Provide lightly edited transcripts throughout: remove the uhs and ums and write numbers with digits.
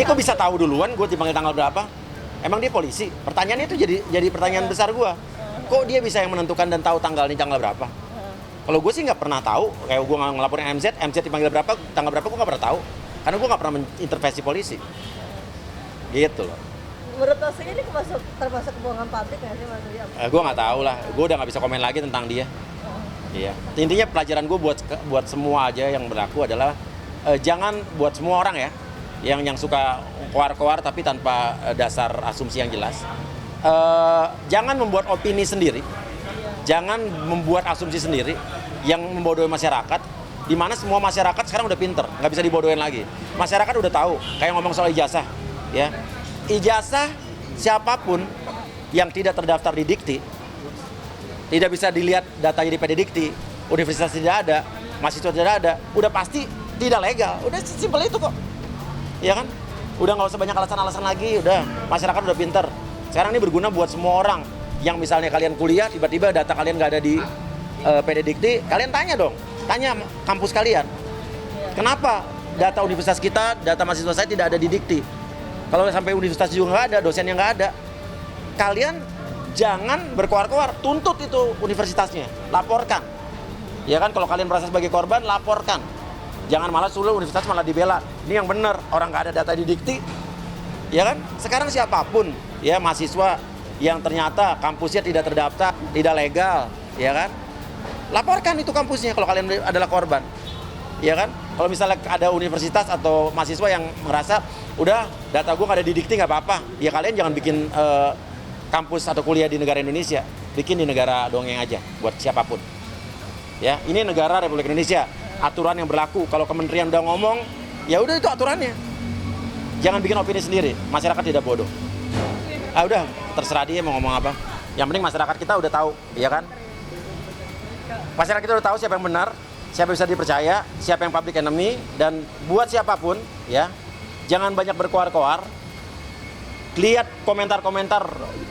Dia kok bisa tahu duluan gue dipanggil tanggal berapa? Emang dia polisi? Pertanyaannya itu jadi pertanyaan besar gue. Kok dia bisa yang menentukan dan tahu tanggal ini tanggal berapa? Kalau gue sih nggak pernah tahu. Kayak gue ngelaporin MZ dipanggil berapa, tanggal berapa gue nggak pernah tahu. Karena gue nggak pernah mengintervensi polisi. Gitu loh. Menurut Mas ini termasuk kebohongan publik nggak sih Mas William? Gue nggak tahu lah. Gue udah nggak bisa komen lagi tentang dia. Iya. Intinya pelajaran gue buat semua aja yang berlaku adalah jangan buat semua orang ya yang suka koar-koar tapi tanpa dasar asumsi yang jelas. Jangan membuat opini sendiri, jangan membuat asumsi sendiri yang membodohi masyarakat. Di mana semua masyarakat sekarang udah pinter, nggak bisa dibodohin lagi. Masyarakat udah tahu, kayak ngomong soal ijazah, ya. Ijazah siapapun yang tidak terdaftar di Dikti, tidak bisa dilihat datanya di PD Dikti, universitas tidak ada, mahasiswa tidak ada, udah pasti tidak legal. Udah simpel itu kok. Ya kan? Udah nggak usah banyak alasan-alasan lagi, udah masyarakat udah pinter. Sekarang ini berguna buat semua orang yang misalnya kalian kuliah, tiba-tiba data kalian nggak ada di PD Dikti, kalian tanya dong, tanya kampus kalian. Kenapa data universitas kita, data mahasiswa saya tidak ada di Dikti? Kalau sampai universitas juga nggak ada, dosennya nggak ada, kalian jangan berkoar-koar, tuntut itu universitasnya, laporkan. Ya kan, kalau kalian merasa sebagai korban, laporkan. Jangan malah suruh universitas malah dibela. Ini yang benar, orang nggak ada data di Dikti. Ya kan, sekarang siapapun, ya mahasiswa yang ternyata kampusnya tidak terdaftar, tidak legal, ya kan, laporkan itu kampusnya kalau kalian adalah korban. Ya kan, kalau misalnya ada universitas atau mahasiswa yang merasa, udah data gue nggak ada di Dikti nggak apa-apa, ya kalian jangan bikin kampus atau kuliah di negara Indonesia, bikin di negara dongeng aja buat siapapun. Ya, ini negara Republik Indonesia, aturan yang berlaku. Kalau kementerian udah ngomong, ya udah itu aturannya. Jangan bikin opini sendiri, masyarakat tidak bodoh. Udah terserah dia mau ngomong apa. Yang penting masyarakat kita udah tahu, ya kan? Masyarakat kita udah tahu siapa yang benar, siapa yang bisa dipercaya, siapa yang public enemy, dan buat siapapun, ya, jangan banyak berkoar-koar. Lihat komentar-komentar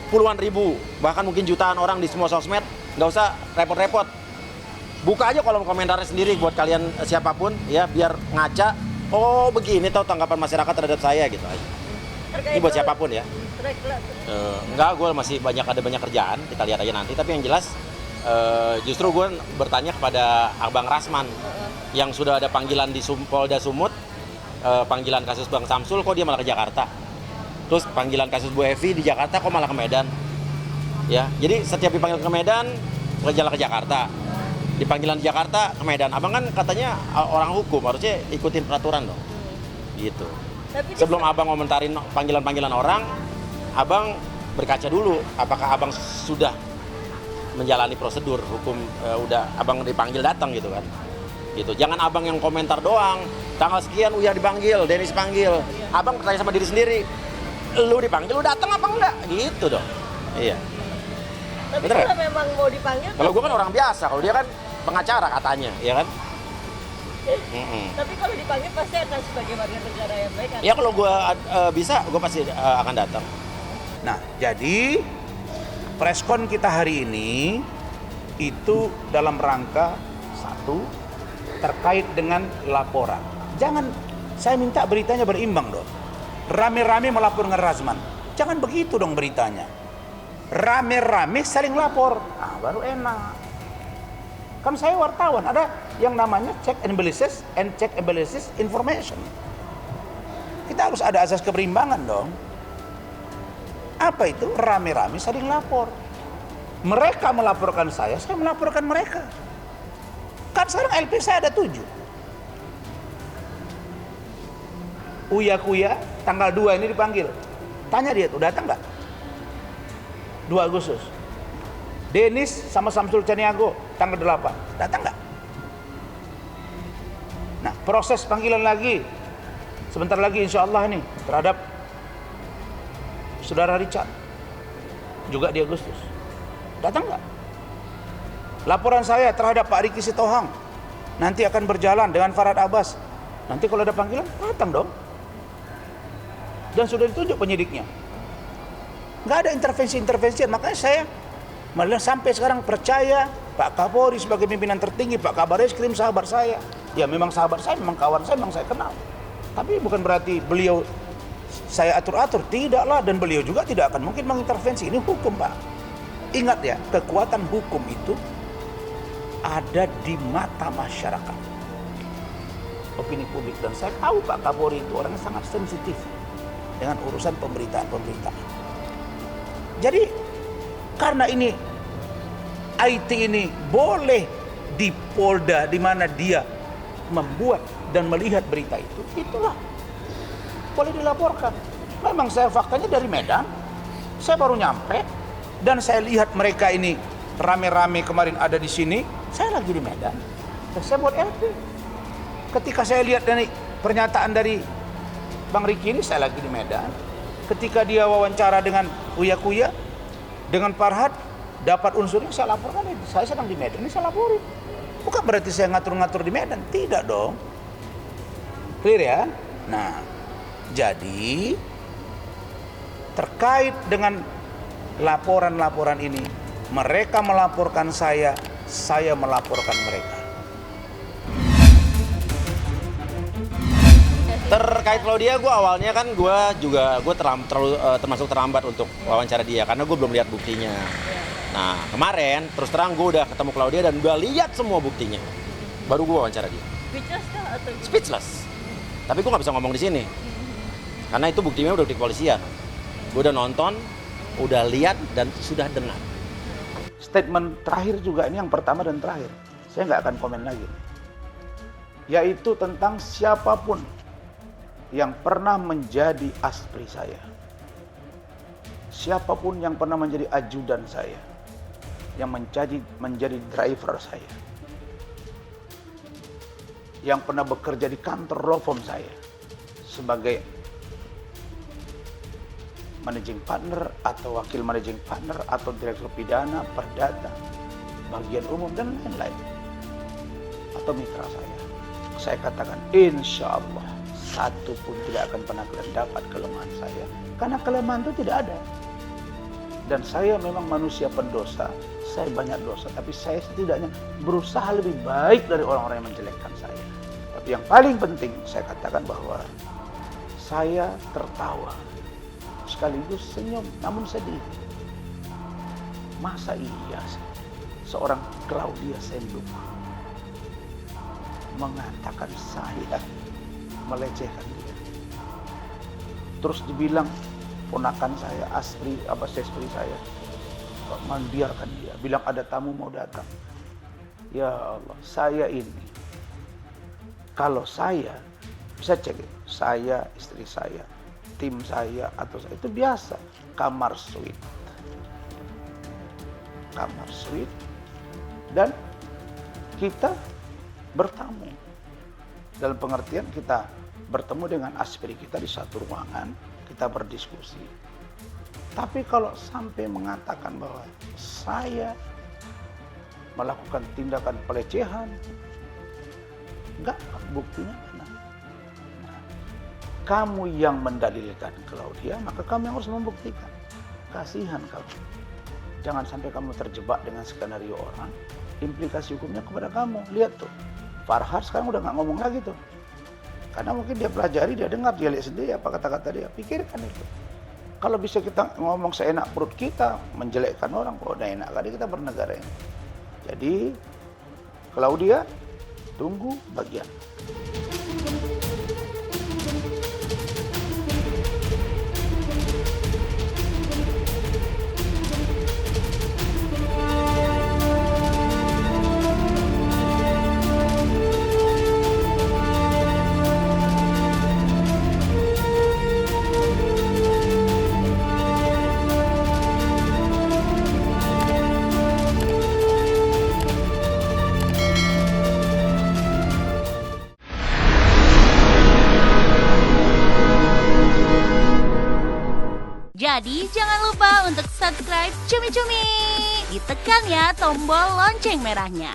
puluhan ribu, bahkan mungkin jutaan orang di semua sosmed, nggak usah repot-repot. Buka aja kolom komentarnya sendiri buat kalian siapapun, ya, biar ngaca. Oh begini tahu tanggapan masyarakat terhadap saya gitu aja. Ini buat siapapun ya. Enggak, gue masih ada banyak kerjaan, kita lihat aja nanti. Tapi yang jelas justru gue bertanya kepada Abang Rasman yang sudah ada panggilan di Polda Sumut, panggilan kasus Bang Samsul, kok dia malah ke Jakarta. Terus panggilan kasus Bu Evi di Jakarta, kok malah ke Medan. Ya, jadi setiap dipanggil ke Medan, jalan ke Jakarta. Di panggilan di Jakarta ke Medan. Abang kan katanya orang hukum, harusnya ikutin peraturan dong. Gitu. Sebelum abang komentarin panggilan-panggilan orang, abang berkaca dulu apakah abang sudah menjalani prosedur hukum, udah abang dipanggil datang gitu kan. Gitu. Jangan abang yang komentar doang. Tanggal sekian Uya dipanggil, Denis panggil. Abang bertanya sama diri sendiri. Lu dipanggil, lu datang apa enggak? Gitu dong. Iya. Tapi bener kalau memang mau dipanggil, kalau gue kan orang biasa, kalau dia kan pengacara katanya, ya kan? Tapi kalau dipanggil pasti akan sebagai warga negara yang baik kan? Ya kalau gue bisa, gue pasti akan datang. Nah, jadi preskon kita hari ini itu dalam rangka satu terkait dengan laporan. Jangan, saya minta beritanya berimbang dong. Rame-rame melapor dengan Rasman. Jangan begitu dong beritanya. Rame-rame saling lapor. Nah, baru enak. Kan saya wartawan, ada yang namanya check and balances information. Kita harus ada asas keberimbangan dong. Apa itu? Rame-rame saling lapor. Mereka melaporkan saya melaporkan mereka. Kan sekarang LP saya ada 7. Uya-kuya tanggal 2 ini dipanggil. Tanya dia tuh, datang nggak? 2 Agustus. Denis sama Samsul Caniago tanggal 8. Datang nggak? Nah, proses panggilan lagi sebentar lagi insya Allah ini terhadap Saudara Richard juga di Agustus. Datang nggak? Laporan saya terhadap Pak Riki Sitohang nanti akan berjalan dengan Farhad Abbas. Nanti kalau ada panggilan datang dong. Dan sudah ditunjuk penyidiknya. Nggak ada intervensi-intervensi. Makanya saya malah sampai sekarang percaya Pak Kapolri sebagai pimpinan tertinggi, Pak Kabar Eskrim sahabat saya. Ya memang sahabat saya, memang kawan saya, memang saya kenal. Tapi bukan berarti beliau saya atur-atur, tidaklah, dan beliau juga tidak akan mungkin mengintervensi. Ini hukum, Pak. Ingat ya, kekuatan hukum itu ada di mata masyarakat, opini publik. Dan saya tahu Pak Kapolri itu orangnya sangat sensitif dengan urusan pemberitaan. Jadi karena ini IT ini boleh di Polda di mana dia membuat dan melihat berita itu, itulah boleh dilaporkan. Memang saya faktanya dari Medan, saya baru nyampe dan saya lihat mereka ini rame-rame kemarin ada di sini. Saya lagi di Medan, dan saya buat LP. Ketika saya lihat dari pernyataan dari Bang Riki ini, saya lagi di Medan. Ketika dia wawancara dengan Uya Kuya, dengan Farhad, dapat unsurnya, saya laporkan itu. Saya sedang di Medan, ini saya laporin. Bukan berarti saya ngatur-ngatur di Medan, tidak dong. Clear ya? Nah, jadi terkait dengan laporan-laporan ini, mereka melaporkan saya melaporkan mereka. Terkait Claudia, gue awalnya kan termasuk terlambat untuk wawancara dia karena gue belum lihat buktinya. Nah kemarin terus terang gue udah ketemu Claudia dan udah lihat semua buktinya, baru gue wawancara dia. Speechless kah atau? Speechless. Tapi gue nggak bisa ngomong di sini karena itu buktinya udah di kepolisian. Gue udah nonton, udah lihat dan sudah dengar. Statement terakhir juga ini yang pertama dan terakhir. Saya nggak akan komen lagi. Yaitu tentang siapapun yang pernah menjadi aspri saya. Siapapun yang pernah menjadi ajudan saya. Yang menjadi driver saya. Yang pernah bekerja di kantor law firm saya. Sebagai managing partner atau wakil managing partner atau direktur pidana, perdata, bagian umum dan lain-lain, atau mitra saya katakan insya Allah satu pun tidak akan pernah kalian dapat kelemahan saya, karena kelemahan itu tidak ada. Dan saya memang manusia pendosa, saya banyak dosa, tapi saya setidaknya berusaha lebih baik dari orang-orang yang menjelekkan saya. Tapi yang paling penting saya katakan bahwa saya tertawa sekaligus senyum, namun sedih. Masa iya seorang Claudia Senduk mengatakan saya melecehkan dia, terus dibilang ponakan saya, sespri saya, membiarkan dia, bilang ada tamu mau datang. Ya Allah, saya ini, kalau saya bisa cek, saya, istri saya, tim saya atau saya itu biasa kamar suite dan kita bertamu dalam pengertian kita bertemu dengan aspri kita di satu ruangan, kita berdiskusi. Tapi kalau sampai mengatakan bahwa saya melakukan tindakan pelecehan, enggak, buktinya mana? Kamu yang mendalilkan Claudia, maka kamu yang harus membuktikan. Kasihan kamu. Jangan sampai kamu terjebak dengan skenario orang. Implikasi hukumnya kepada kamu. Lihat tuh, Farhad sekarang udah nggak ngomong lagi tuh. Karena mungkin dia pelajari, dia dengar, dia lihat sendiri apa kata-kata dia. Pikirkan itu. Kalau bisa kita ngomong seenak perut kita, menjelekkan orang, kalau udah enak kali kita bernegara ini. Jadi, Claudia, tunggu bagian. Jadi jangan lupa untuk subscribe Cumi Cumi. Ditekan ya tombol lonceng merahnya.